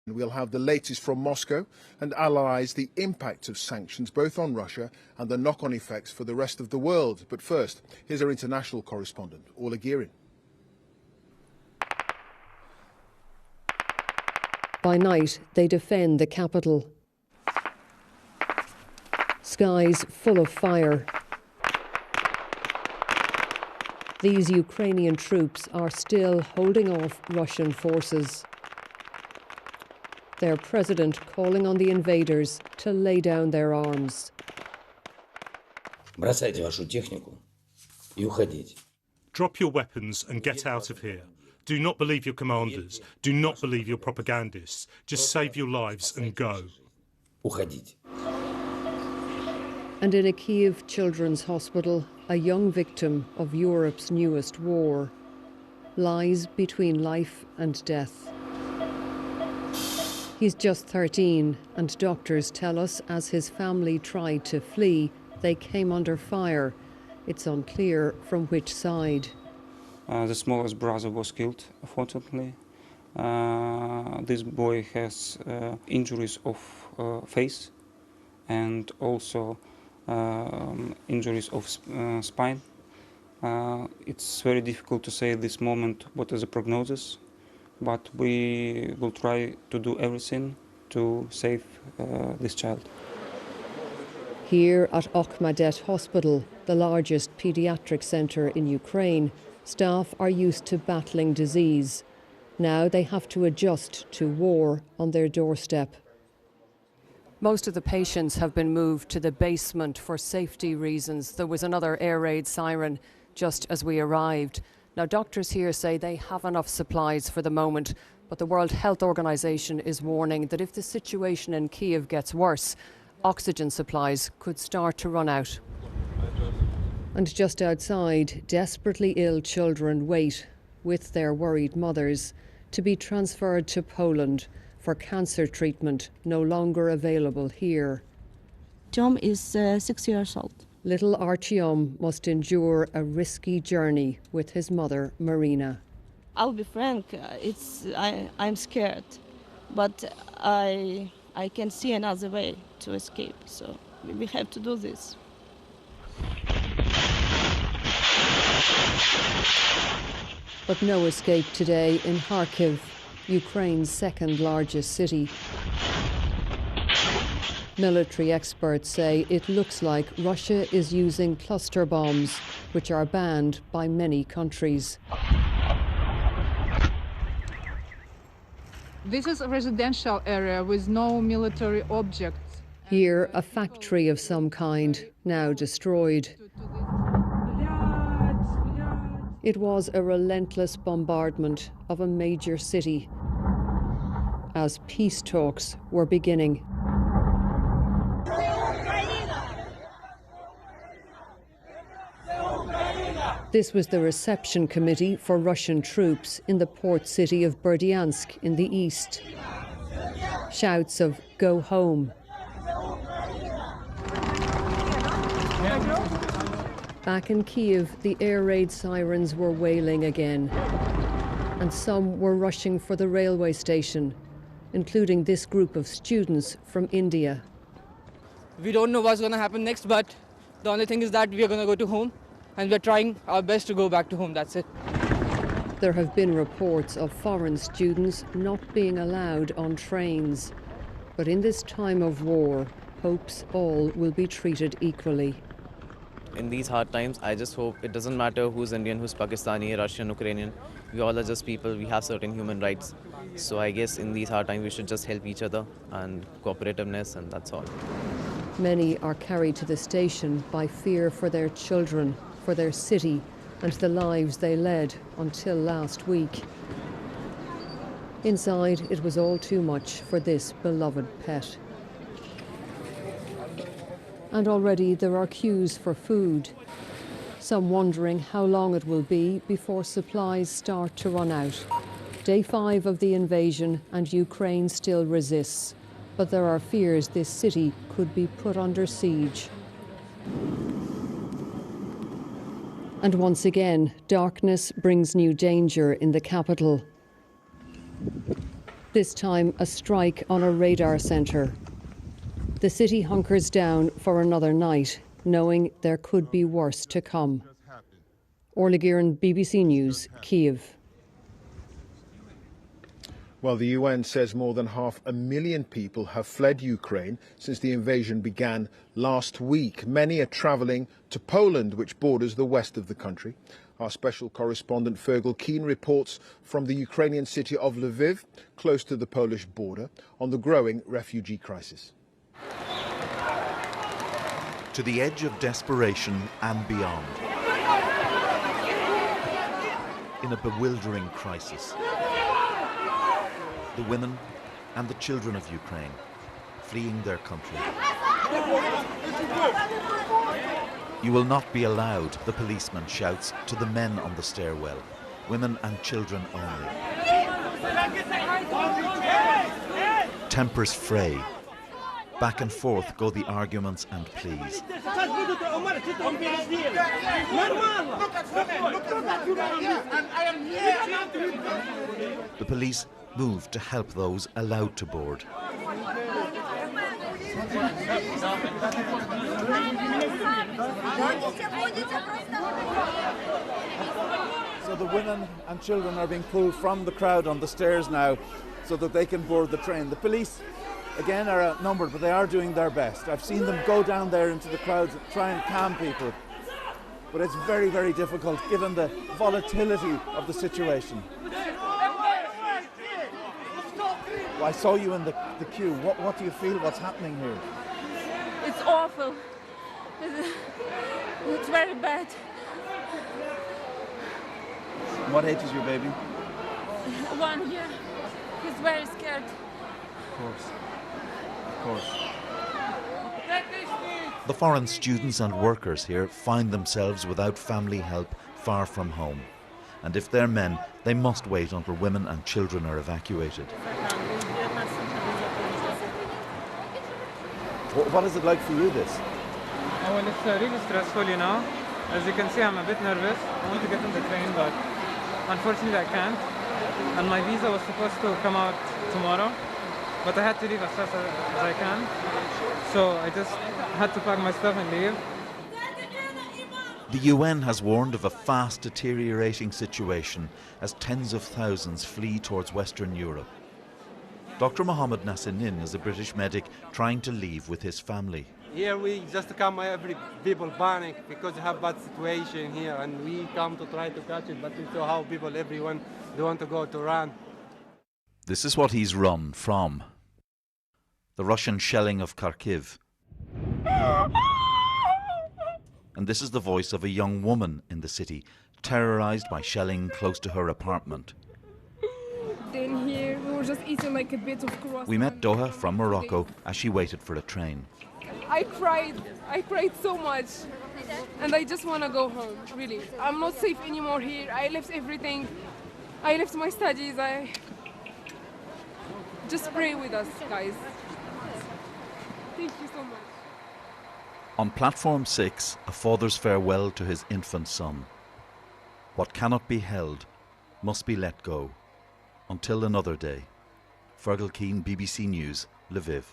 We'll have the latest from Moscow and analyse the impact of sanctions both on Russia and the knock-on effects for the rest of the world. But first, here's our international correspondent, Orla Gearin. By night, they defend the capital. Skies full of fire. These Ukrainian troops are still holding off Russian forces. Their president calling on the invaders to lay down their arms. Бросайте вашу технику и уходите. Drop your weapons and get out of here. Do not believe your commanders. Do not believe your propagandists. Just save your lives and go. Уходите. And in a Kyiv children's hospital, a young victim of Europe's newest war lies between life and death. He's just 13, and doctors tell us as his family tried to flee, they came under fire. It's unclear from which side. The smallest brother was killed, unfortunately. This boy has injuries of face and also injuries of spine. It's very difficult to say at this moment what is the prognosis, but we will try to do everything to save this child. Here at Okhmadet Hospital, the largest paediatric centre in Ukraine, staff are used to battling disease. Now they have to adjust to war on their doorstep. Most of the patients have been moved to the basement for safety reasons. There was another air raid siren just as we arrived. Now, doctors here say they have enough supplies for the moment, but the World Health Organization is warning that if the situation in Kyiv gets worse, oxygen supplies could start to run out. And just outside, desperately ill children wait with their worried mothers to be transferred to Poland for cancer treatment no longer available here. Tom is 6 years old. Little Artyom must endure a risky journey with his mother, Marina. I'll be frank, I'm scared, but I can see another way to escape, so we have to do this. But no escape today in Kharkiv, Ukraine's second largest city. Military experts say it looks like Russia is using cluster bombs, which are banned by many countries. This is a residential area with no military objects. Here, a factory of some kind, now destroyed. It was a relentless bombardment of a major city as peace talks were beginning. This was the reception committee for Russian troops in the port city of Berdyansk in the east. Shouts of "Go home." Back in Kyiv, the air raid sirens were wailing again, and some were rushing for the railway station, including this group of students from India. We don't know what's going to happen next, but the only thing is that we are going to go to home, and we're trying our best to go back to home, that's it. There have been reports of foreign students not being allowed on trains. But in this time of war, hopes all will be treated equally. In these hard times, I just hope it doesn't matter who's Indian, who's Pakistani, Russian, Ukrainian. We all are just people, we have certain human rights. So I guess in these hard times, we should just help each other and cooperativeness, and that's all. Many are carried to the station by fear for their children, for their city, and the lives they led until last week. Inside, it was all too much for this beloved pet. And already there are queues for food, some wondering how long it will be before supplies start to run out. Day 5 of the invasion, and Ukraine still resists. But there are fears this city could be put under siege. And once again, darkness brings new danger in the capital. This time, a strike on a radar centre. The city hunkers down for another night, knowing there could be worse to come. Orla Guerin, BBC News, Kyiv. Well, the UN says more than 500,000 people have fled Ukraine since the invasion began last week. Many are travelling to Poland, which borders the west of the country. Our special correspondent Fergal Keane reports from the Ukrainian city of Lviv, close to the Polish border, on the growing refugee crisis. To the edge of desperation and beyond. In a bewildering crisis. The women and the children of Ukraine fleeing their country. You will not be allowed, the policeman shouts to the men on the stairwell. Women and children only. Tempers fray. Back and forth go the arguments and pleas. The police move to help those allowed to board. So the women and children are being pulled from the crowd on the stairs now so that they can board the train. The police, again, are outnumbered, but they are doing their best. I've seen them go down there into the crowds and try and calm people. But it's very, very difficult given the volatility of the situation. I saw you in the queue. What do you feel? What's happening here? It's awful. It's very bad. What age is your baby? 1 year. He's very scared. Of course. Of course. The foreign students and workers here find themselves without family help far from home. And if they're men, they must wait until women and children are evacuated. What is it like for you, this? Well, it's really stressful, you know. As you can see, I'm a bit nervous. I want to get on the train, but unfortunately I can't. And my visa was supposed to come out tomorrow, but I had to leave as fast as I can. So I just had to pack my stuff and leave. The UN has warned of a fast deteriorating situation as tens of thousands flee towards Western Europe. Dr. Mohammed Nassinin is a British medic trying to leave with his family. Here we just come, every people panic because they have bad situation here, and we come to try to catch it, but we saw how people, everyone, they want to go to run. This is what he's run from. The Russian shelling of Kharkiv. And this is the voice of a young woman in the city, terrorized by shelling close to her apartment. Then here we were just eating like a bit of croissant. We met Doha from Morocco as she waited for a train. I cried so much, and I just want to go home, really. I'm not safe anymore here. I left everything. I left my studies. Just pray with us, guys. Thank you so much. On platform 6, a father's farewell to his infant son. What cannot be held must be let go. Until another day. Fergal Keane, BBC News, Lviv.